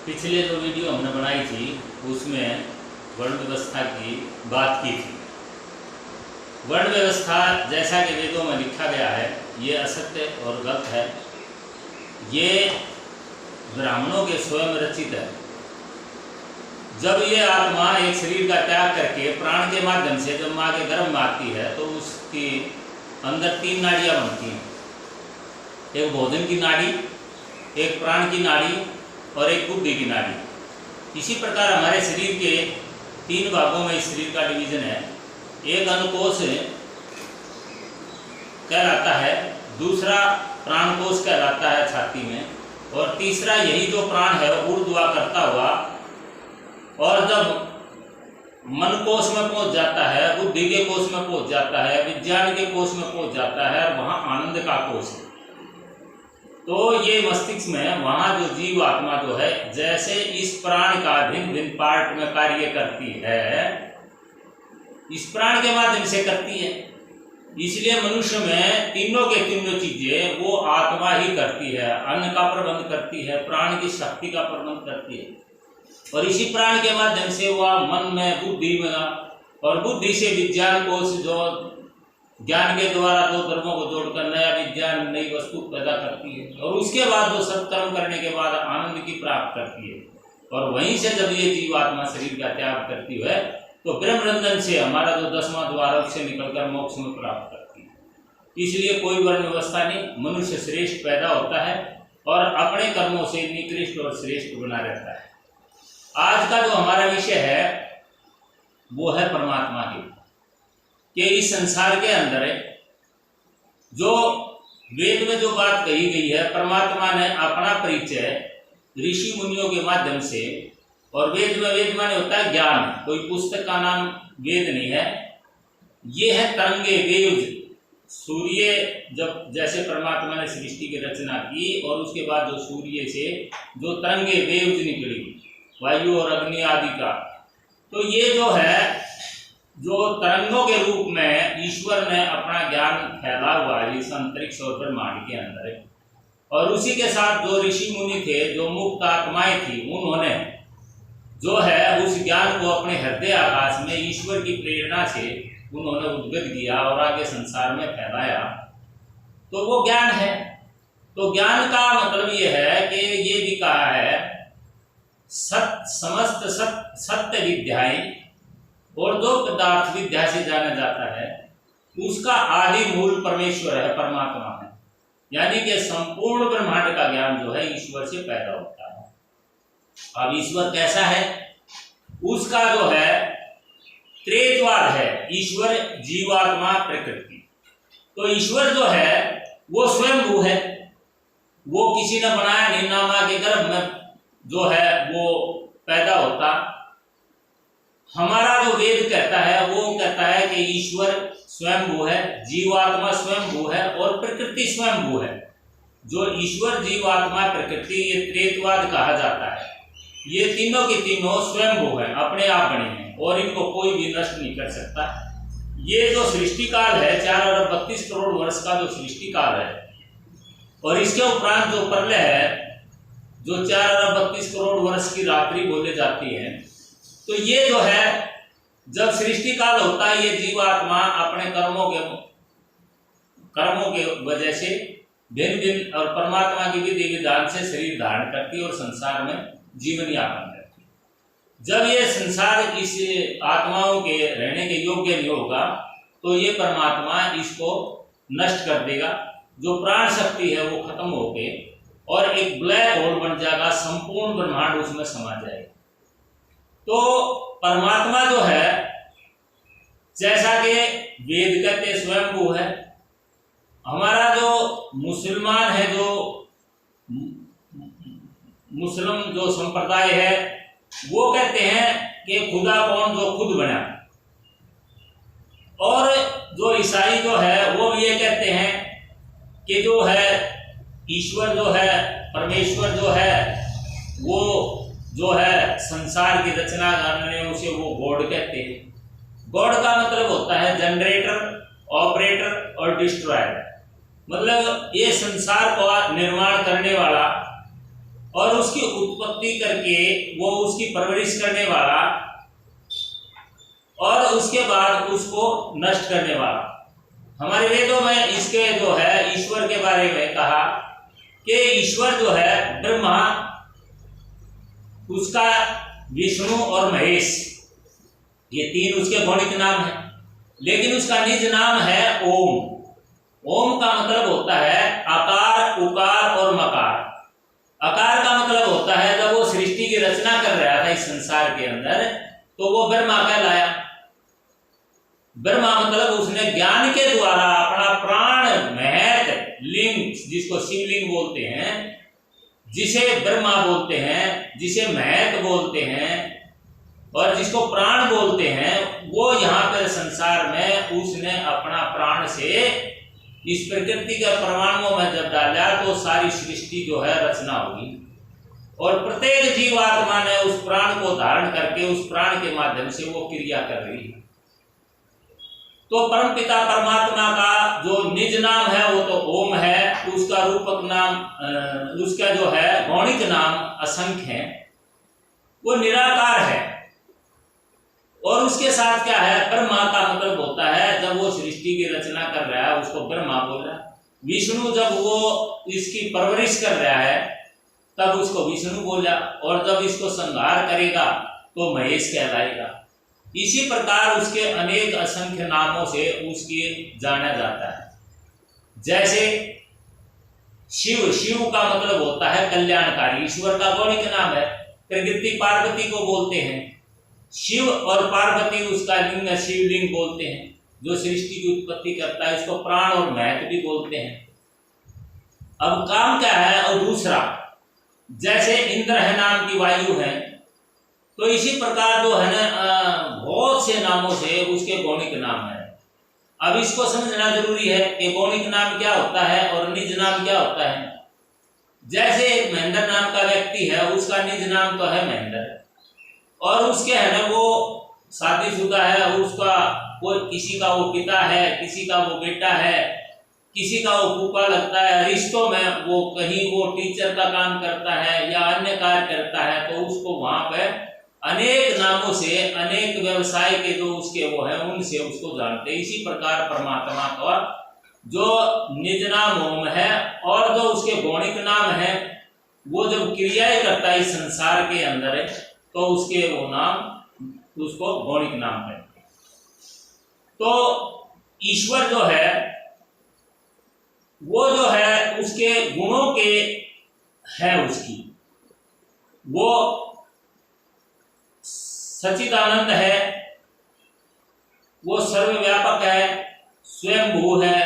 पिछले जो वीडियो हमने बनाई थी उसमें वर्ण व्यवस्था की बात की थी। वर्ण व्यवस्था जैसा कि वेदों में लिखा गया है ये असत्य और गलत है। ये ब्राह्मणों के स्वयं रचित है। जब ये आत्मा एक शरीर का त्याग करके प्राण के माध्यम से जब माँ के गर्भ में आती है तो उसकी अंदर 3 नाड़ियाँ बनती हैं। एक भोजन की नाड़ी, एक प्राण की नाड़ी और एक बुद्धि की नाड़ी। इसी प्रकार हमारे शरीर के 3 भागों में इस शरीर का डिवीजन है। एक अनुकोश कहलाता है, दूसरा प्राणकोश कहलाता है छाती में, और तीसरा यही जो प्राण है ऊर्ध्वा करता हुआ, और जब मन कोश में पहुंच जाता है, बुद्धि के कोश में पहुंच जाता है, विज्ञान के कोश में पहुंच जाता है, और वहाँ आनंद का कोश है। तो ये मस्तिष्क में वहाँ जो जीव आत्मा जो है जैसे इस प्राण का भिन्न भिन्न पार्ट में कार्य करती है, इस प्राण के माध्यम से करती है। इसलिए मनुष्य में तीनों के तीनों चीजें वो आत्मा ही करती है। अन्न का प्रबंध करती है, प्राण की शक्ति का प्रबंध करती है, और इसी प्राण के माध्यम से वह मन में, बुद्धि में, और बुद्धि से विज्ञान कोश जो ज्ञान के द्वारा दो धर्मों को जोड़कर नया विज्ञान, नई वस्तु पैदा करती है, और उसके बाद वो सत्कर्म करने के बाद आनंद की प्राप्त करती है। और वहीं से जब ये जीवात्मा शरीर का त्याग करती है तो ब्रह्मरंजन से हमारा जो 10वां द्वार से निकलकर मोक्ष में प्राप्त करती है। इसलिए कोई वर्ण व्यवस्था नहीं, मनुष्य श्रेष्ठ पैदा होता है और अपने कर्मों से निकृष्ट और श्रेष्ठ बना रहता है। आज का जो हमारा विषय है वो है परमात्मा की, कि इस संसार के अंदर जो वेद में जो बात कही गई है, परमात्मा ने अपना परिचय ऋषि मुनियों के माध्यम से, और वेद माने होता है ज्ञान, कोई पुस्तक का नाम वेद नहीं है। ये है तरंगे, वेव्स। सूर्य जब जैसे परमात्मा ने सृष्टि की रचना की और उसके बाद जो सूर्य से जो तरंगे, वेव्स निकली, वायु और अग्नि आदि का, तो ये जो है जो तरंगों के रूप में ईश्वर ने अपना ज्ञान फैला हुआ है इस अंतरिक्ष और ब्रह्मांड के अंदर। और उसी के साथ जो ऋषि मुनि थे, जो मुक्त आत्माएं थी, उन्होंने जो है उस ज्ञान को अपने हृदय आकाश में ईश्वर की प्रेरणा से उन्होंने उद्गत किया और आगे संसार में फैलाया। तो वो ज्ञान है। तो ज्ञान का मतलब ये है कि ये भी कहा है समस्त सत्य विद्याएं, और जो पदार्थ विद्या से जाना जाता है उसका आदि मूल परमेश्वर है, परमात्मा है। यानी कि संपूर्ण ब्रह्मांड का ज्ञान जो है ईश्वर से पैदा होता है। अब ईश्वर कैसा है, उसका जो है त्रैतवाद है, ईश्वर, जीवात्मा, प्रकृति। तो ईश्वर जो है वो स्वयंभू है, वो किसी ने बनाया नहीं, ना मां के गर्भ में जो है वो पैदा होता। हमारा जो वेद कहता है वो कहता है कि ईश्वर स्वयंभू है, जीवात्मा स्वयंभू है और प्रकृति स्वयंभू है। जो ईश्वर, जीवात्मा, प्रकृति, ये त्रैतवाद कहा जाता है। ये तीनों के तीनों स्वयंभू है, अपने आप बने हैं और इनको कोई भी नष्ट नहीं कर सकता। ये जो सृष्टि काल है 4 अरब 32 करोड़ वर्ष का जो सृष्टि काल है, और इसके उपरांत जो प्रलय है जो 4 अरब 32 करोड़ वर्ष की रात्रि बोले जाती है, तो ये जो है जब सृष्टि काल होता है ये जीवात्मा अपने कर्मों के वजह से भिन्न भिन्न और परमात्मा की विधि विधान से शरीर धारण करती है और संसार में जीवन यापन करती है। जब ये संसार इस आत्माओं के रहने के योग्य नहीं होगा तो ये परमात्मा इसको नष्ट कर देगा। जो प्राण शक्ति है वो खत्म होके और एक ब्लैक होल बन जाएगा, संपूर्ण ब्रह्मांड उसमें समा जाएगा। तो परमात्मा जो है जैसा कि वेद कहते स्वयंभू है, हमारा जो मुसलमान है, जो मुस्लिम जो संप्रदाय है वो कहते हैं कि खुदा कौन, जो खुद बना। और जो ईसाई जो है वो ये कहते हैं कि जो है ईश्वर जो है, परमेश्वर जो है, वो जो है संसार की रचना करने उसे वो गॉड कहते हैं। गॉड का मतलब होता है जनरेटर, ऑपरेटर और डिस्ट्रॉयर। मतलब ये संसार का निर्माण करने वाला और उसकी उत्पत्ति करके वो उसकी परवरिश करने वाला और उसके बाद उसको नष्ट करने वाला। हमारे वेदों में इसके जो है ईश्वर के बारे में कहा कि ईश्वर जो है ब्रह्मा, उसका विष्णु और महेश, ये तीन उसके गौणिक नाम है। लेकिन उसका निज नाम है ओम। ओम का मतलब होता है आकार, उकार और मकार। आकार का मतलब होता है जब वो सृष्टि की रचना कर रहा था इस संसार के अंदर, तो वो ब्रह्मा कहलाया। ब्रह्मा मतलब उसने ज्ञान के द्वारा अपना प्राण महत लिंग, जिसको शिवलिंग बोलते हैं, जिसे ब्रह्मा बोलते हैं, जिसे महत बोलते हैं और जिसको प्राण बोलते हैं, वो यहाँ पर संसार में उसने अपना प्राण से इस प्रकृति के परमाणुओं में जब डाला तो सारी सृष्टि जो है रचना होगी। और प्रत्येक जीवात्मा ने उस प्राण को धारण करके उस प्राण के माध्यम से वो क्रिया कर रही है। तो परमपिता परमात्मा का जो निज नाम है वो तो ओम है, उसका रूपक नाम, उसका जो है गौणिक नाम असंख्य है, वो निराकार है। और उसके साथ क्या है, ब्रह्मा का मतलब होता है जब वो सृष्टि की रचना कर रहा है उसको ब्रह्मा बोल रहा है। विष्णु जब वो इसकी परवरिश कर रहा है तब उसको विष्णु बोला, और जब इसको संहार करेगा तो महेश कहलाएगा। इसी प्रकार उसके अनेक असंख्य नामों से उसकी जाना जाता है। जैसे शिव, शिव का मतलब होता है कल्याणकारी, ईश्वर का गौणिक नाम है। प्रकृति पार्वती को बोलते हैं, शिव और पार्वती उसका लिंग शिवलिंग बोलते हैं, जो सृष्टि की उत्पत्ति करता है। इसको प्राण और महत भी बोलते हैं। अब काम क्या है, और दूसरा जैसे इंद्र है नाम की वायु है, तो इसी प्रकार जो है ना बहुत से नामों से उसके गौणिक नाम है। अब इसको समझना जरूरी है कि गौणिक नाम क्या होता है और निज नाम क्या होता है। जैसे एक महेंद्र नाम का व्यक्ति है, उसका निज नाम तो है महेंद्र, और उसके है ना वो शादीशुदा है, उसका कोई किसी का वो पिता है, किसी का वो बेटा है, किसी का वो फूफा लगता है, रिश्तों में वो कहीं वो टीचर का काम करता है या अन्य कार्य करता है, तो उसको वहां पे अनेक नामों से, अनेक व्यवसाय के जो उसके वो है उनसे उसको जानते हैं। इसी प्रकार परमात्मा का जो निज नाम ओम है और जो उसके गौणिक नाम है, वो जब क्रियाएं करता है इस संसार के अंदर है तो उसके वो नाम, उसको गौणिक नाम है। तो ईश्वर जो है वो जो है उसके गुणों के है, उसकी वो सच्चिदानंद है, वो सर्वव्यापक है, स्वयंभू है,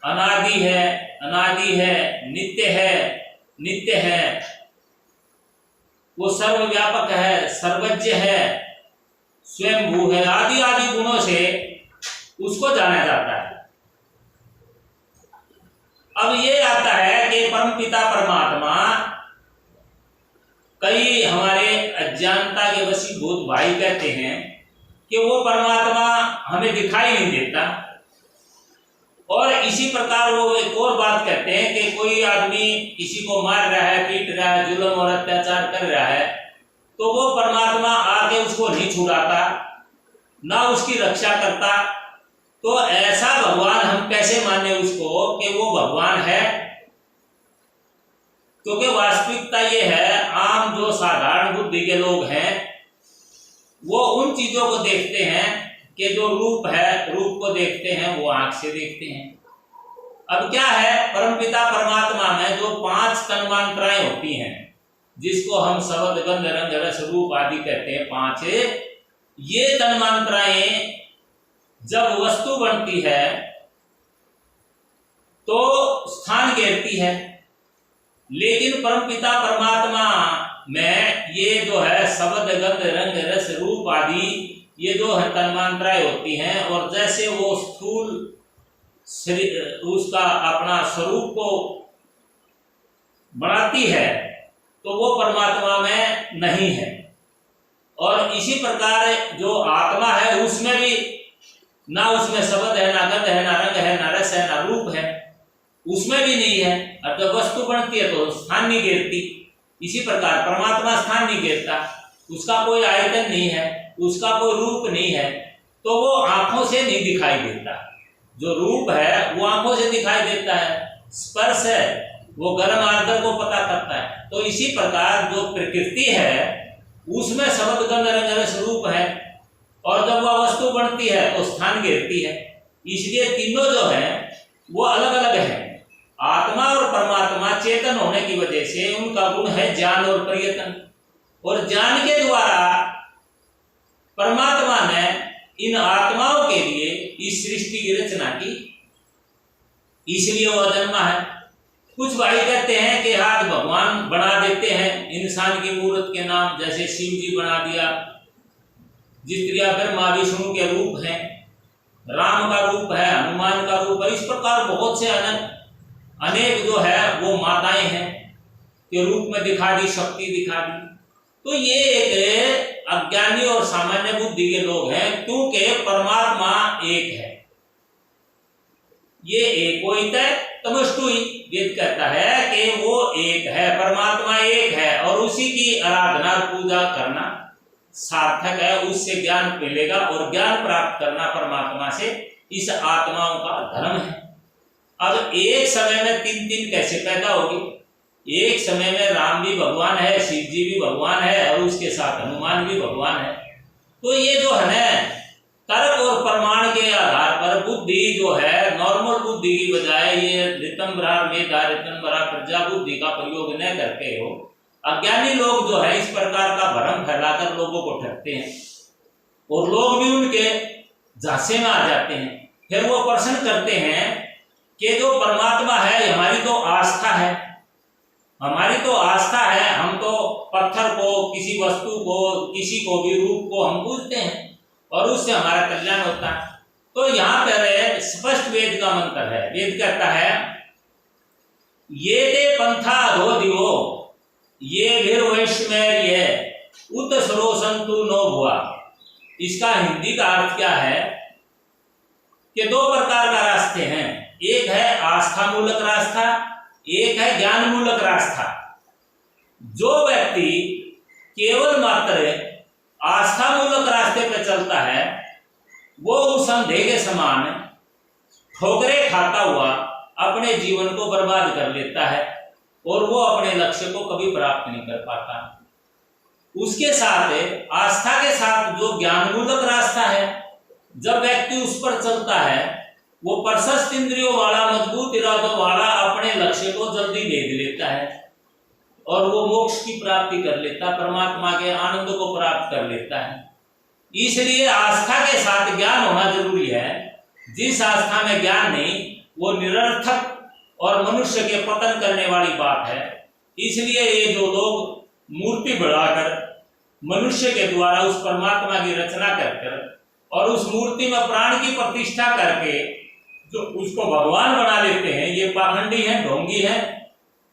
अनादि है, अनादि है, नित्य है, वो सर्वव्यापक है, सर्वज्ञ है, स्वयंभू है, आदि आदि गुणों से उसको जाना जाता है। अब ये आता है कि परमपिता परमात्मा, कई हमारे अज्ञानता के वशीभूत भाई कहते हैं कि वो परमात्मा हमें दिखाई नहीं देता, और इसी प्रकार वो एक और बात कहते हैं कि कोई आदमी किसी को मार रहा है, पीट रहा है, जुल्म और अत्याचार कर रहा है, तो वो परमात्मा आके उसको नहीं छुड़ाता, ना उसकी रक्षा करता। तो ऐसा भगवान हम कैसे माने उसको कि वो भगवान है? क्योंकि वास्तविकता ये है, आम जो साधारण बुद्धि के लोग हैं वो उन चीजों को देखते हैं कि जो रूप है, रूप को देखते हैं, वो आंख से देखते हैं। अब क्या है, परमपिता परमात्मा में जो 5 तन्मात्राएं होती हैं, जिसको हम शब्द गंध रंग रस रूप आदि कहते हैं, 5, ये तन्मात्राएं जब वस्तु बनती है तो स्थान घेरती है। लेकिन परमपिता परमात्मा में ये जो है शब्द गंध रंग रस रूप आदि ये जो है तन्मात्राएं होती हैं, और जैसे वो स्थूल उसका अपना स्वरूप को बढ़ाती है तो वो परमात्मा में नहीं है। और इसी प्रकार जो आत्मा है उसमें भी ना उसमें शब्द है, ना गंध है, ना रंग है, ना रस है, ना रूप है, उसमें भी नहीं है। अब जब वस्तु बनती है तो स्थान नहीं घेरती, इसी प्रकार परमात्मा स्थान नहीं घेरता, उसका कोई आयतन नहीं है, उसका कोई रूप नहीं है, तो वो आंखों से नहीं दिखाई देता। जो रूप है वो आंखों से दिखाई देता है, स्पर्श है वो गर्म आर्द्र को पता करता है। तो इसी प्रकार जो प्रकृति है उसमें शब्द गंध रंग रस रूप है, और जब वह वस्तु बनती है तो स्थान घेरती है। इसलिए तीनों जो है वो अलग अलग है। आत्मा और परमात्मा चेतन होने की वजह से उनका गुण है ज्ञान और प्रयत्न, और ज्ञान के द्वारा परमात्मा ने इन आत्माओं के लिए इस सृष्टि की रचना की, इसलिए वह जन्मा है। कुछ भाई कहते हैं कि हाथ भगवान बना देते हैं इंसान की मूर्त के नाम, जैसे शिव जी बना दिया, जिस ब्रह्मा विष्णु के रूप हैं, राम का रूप है, हनुमान का रूप है, इस प्रकार बहुत से अनेक जो है वो माताएं हैं के रूप में दिखा दी, शक्ति दिखा दी। तो ये एक अज्ञानी और सामान्य बुद्धि के लोग हैं, क्योंकि परमात्मा एक है। ये एकोहित है तमस्तुई, वेद कहता है कि वो एक है, परमात्मा एक है, और उसी की आराधना पूजा करना सार्थक है, उससे ज्ञान मिलेगा, और ज्ञान प्राप्त करना परमात्मा से इस आत्माओं का धर्म है। अब एक समय में तीन तीन कैसे पैदा होगी? एक समय में राम भी भगवान है, शिव जी भी भगवान है, और उसके साथ हनुमान भी भगवान है। तो ये जो है तर्क और प्रमाण के आधार पर बुद्धि जो है नॉर्मल बुद्धि की बजाय ये ऋतंबरा मेधा ऋतंबरा प्रजा बुद्धि का प्रयोग न करके हो, अज्ञानी लोग जो है इस प्रकार का भ्रम फैलाकर लोगों को ठगते हैं, और लोग भी उनके झांसे में आ जाते हैं। फिर वो प्रश्न करते हैं कि जो परमात्मा है, हमारी तो आस्था है, हमारी तो आस्था है, हम तो पत्थर को, किसी वस्तु को, किसी को भी रूप को हम पूजते हैं और उससे हमारा कल्याण होता है। तो यहाँ पर स्पष्ट वेद का मंत्र है। वेद कहता है ये ते पंथा अधो दिवो ये भीर वैश्मर्य उत सरोसंतु नो भुआ। इसका हिंदी का अर्थ क्या है कि दो प्रकार का रास्ते हैं, एक है आस्था मूलक रास्ता, एक है ज्ञान मूलक रास्ता। जो व्यक्ति केवल मात्र आस्था मूलक रास्ते पर चलता है वो उस अंधे के समान ठोकरे खाता हुआ अपने जीवन को बर्बाद कर लेता है, और वो अपने लक्ष्य को कभी प्राप्त नहीं कर पाता। उसके साथ आस्था के साथ जो ज्ञान मूलक रास्ता है, जब व्यक्ति उस पर चलता है वो प्रशस्त इंद्रियों वाला, मजबूत इरादों वाला अपने लक्ष्य को जल्दी भेद लेता है, और वो मोक्ष की प्राप्ति कर लेता, परमात्मा के आनंद को प्राप्त कर लेता है। इसलिए आस्था के साथ ज्ञान होना जरूरी है। जिस आस्था में ज्ञान नहीं वो निरर्थक और मनुष्य के पतन करने वाली बात है। इसलिए ये जो लोग मूर्ति बढ़ाकर मनुष्य के द्वारा उस परमात्मा की रचना कर और उस मूर्ति में प्राण की प्रतिष्ठा करके जो उसको भगवान बना लेते हैं, ये पाखंडी है, ढोंगी है।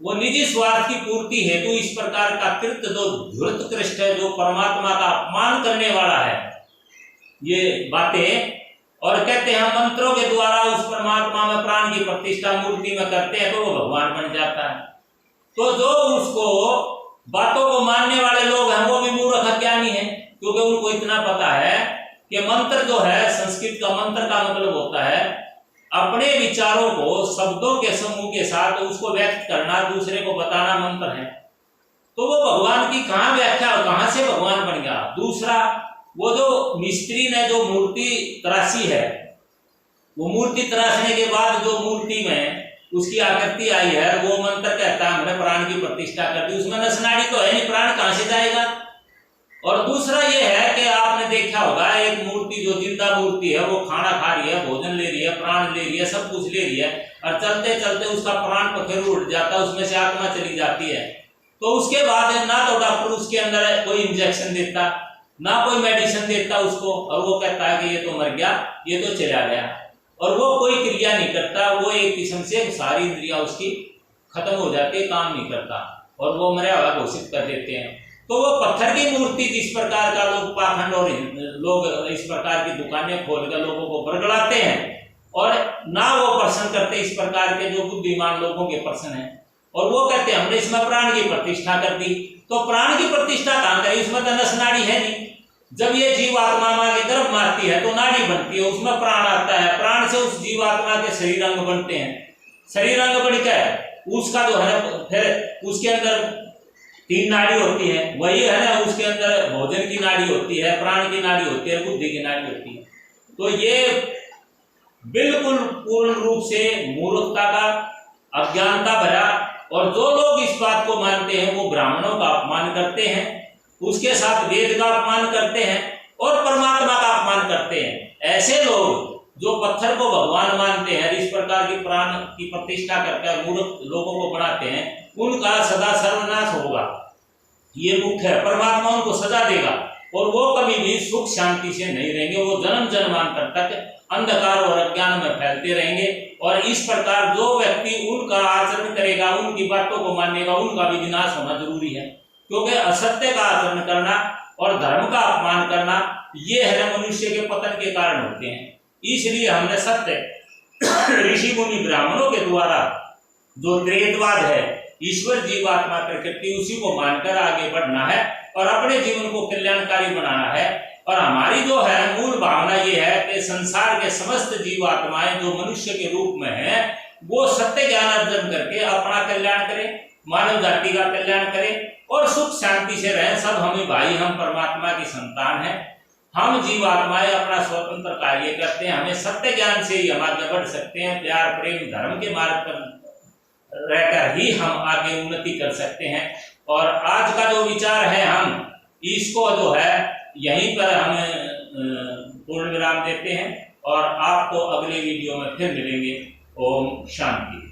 वो निजी स्वार्थ की पूर्ति हेतु इस प्रकार का कृत्य जो धृतकृष्ट है, जो परमात्मा का अपमान करने वाला है, ये बातें, और कहते हैं मंत्रों के द्वारा उस परमात्मा में प्राण की प्रतिष्ठा मूर्ति में करते हैं तो वो भगवान बन जाता है। तो जो उसको बातों को मानने वाले लोग हैं वो भी मूर्ख अज्ञानी है, क्योंकि उनको इतना पता है कि मंत्र जो है, संस्कृत का मंत्र का मतलब होता है अपने विचारों को शब्दों के समूह के साथ उसको व्यक्त करना, दूसरे को बताना मंत्र है। तो वो भगवान की कहाँ व्याख्या, कहाँ से भगवान बन गया? दूसरा, वो जो मिस्त्री ने जो मूर्ति तराशी है, वो मूर्ति तराशने के बाद जो मूर्ति में उसकी आकृति आई है, वो मंत्र कहता है हमने प्राण की प्रतिष्ठा कर दी। उसमें नसनाड़ी तो है नहीं, प्राण कहाँ से जाएगा? और दूसरा ये है कि आपने देखा होगा एक मूर्ति जो जिंदा मूर्ति है वो खाना खा रही है, भोजन ले रही है, प्राण ले रही है, सब कुछ ले रही है, और चलते चलते उसका प्राण पखेरु उठ जाता है, उसमें से आत्मा चली जाती है। तो उसके बाद ना तो डॉक्टर उसके अंदर कोई इंजेक्शन देता, ना कोई मेडिसिन देता उसको, और वो कहता है कि ये तो मर गया, ये तो चला गया, और वो कोई क्रिया नहीं करता। वो एक किस्म से सारी इंद्रियां उसकी खत्म हो जाती है, काम नहीं करता, और वो मरा हुआ घोषित कर देते हैं। तो वो पत्थर की मूर्ति जिस प्रकार का लोग पाखंड और लोग इस प्रकार की दुकानें खोलकर लोगों को बरगलाते हैं, और ना वो प्रश्न करते इस प्रकार के जो बुद्धिमान लोगों के प्रश्न हैं, और वो कहते हैं हमने इसमें प्राण की प्रतिष्ठा कर दी। तो प्राण की प्रतिष्ठा कहाँ करी, उसमें तो नस नाड़ी है नहीं। जब ये जीवात्मा मां के गर्भ मारती है तो नाड़ी बनती है, उसमें प्राण आता है, प्राण से उस जीवात्मा के शरीर अंग बनते हैं। शरीर अंग बनकर उसका जो है फिर उसके अंदर 3 नाड़ी होती है, वही है ना, उसके अंदर भोजन की नाड़ी होती है, प्राण की नाड़ी होती है, बुद्धि की नाड़ी होती है। तो ये बिल्कुल पूर्ण रूप से मूर्खता का, अज्ञानता भरा, और जो लोग इस बात को मानते हैं वो ब्राह्मणों का अपमान करते हैं, उसके साथ वेद का अपमान करते हैं और परमात्मा का अपमान करते हैं। ऐसे लोग जो पत्थर को भगवान मानते हैं, इस प्रकार की प्राण की प्रतिष्ठा करके मूर्ख लोगों को बनाते हैं, उनका सदा सर्वनाश होगा। ये मुख्य है, परमात्मा उनको सजा देगा और वो कभी भी सुख शांति से नहीं रहेंगे। वो जन्म जन्मांतर तक अंधकार और अज्ञान में फैलते रहेंगे। और इस प्रकार जो व्यक्ति उनका आचरण करेगा, उनकी बातों को मानेगा, उनका भी विनाश होना जरूरी है। क्योंकि असत्य का आचरण करना और धर्म का अपमान करना ये है मनुष्य के पतन के कारण होते हैं। इसलिए हमने सत्य ऋषि मुनि ब्राह्मणों के द्वारा जो त्रेतवाद है, ईश्वर जीवात्मा प्रकृति, उसी को मानकर आगे बढ़ना है और अपने जीवन को कल्याणकारी बनाना है। और हमारी जो है मूल भावना ये है कि संसार के समस्त जीवात्माएं जो मनुष्य के रूप में है, वो सत्य ज्ञान अर्जन करके अपना कल्याण करें, मानव जाति का कल्याण करें और सुख शांति से रहें। सब हमें भाई, हम परमात्मा की संतान हैं, हम जीवात्माएं अपना स्वतंत्र कार्य करते हैं। हमें सत्य ज्ञान से ही हम आगे बढ़ सकते हैं। प्यार प्रेम धर्म के मार्ग पर रहकर ही हम आगे उन्नति कर सकते हैं। और आज का जो विचार है, हम इसको जो है यहीं पर हम पूर्ण विराम देते हैं और आपको अगले वीडियो में फिर मिलेंगे। ओम शांति।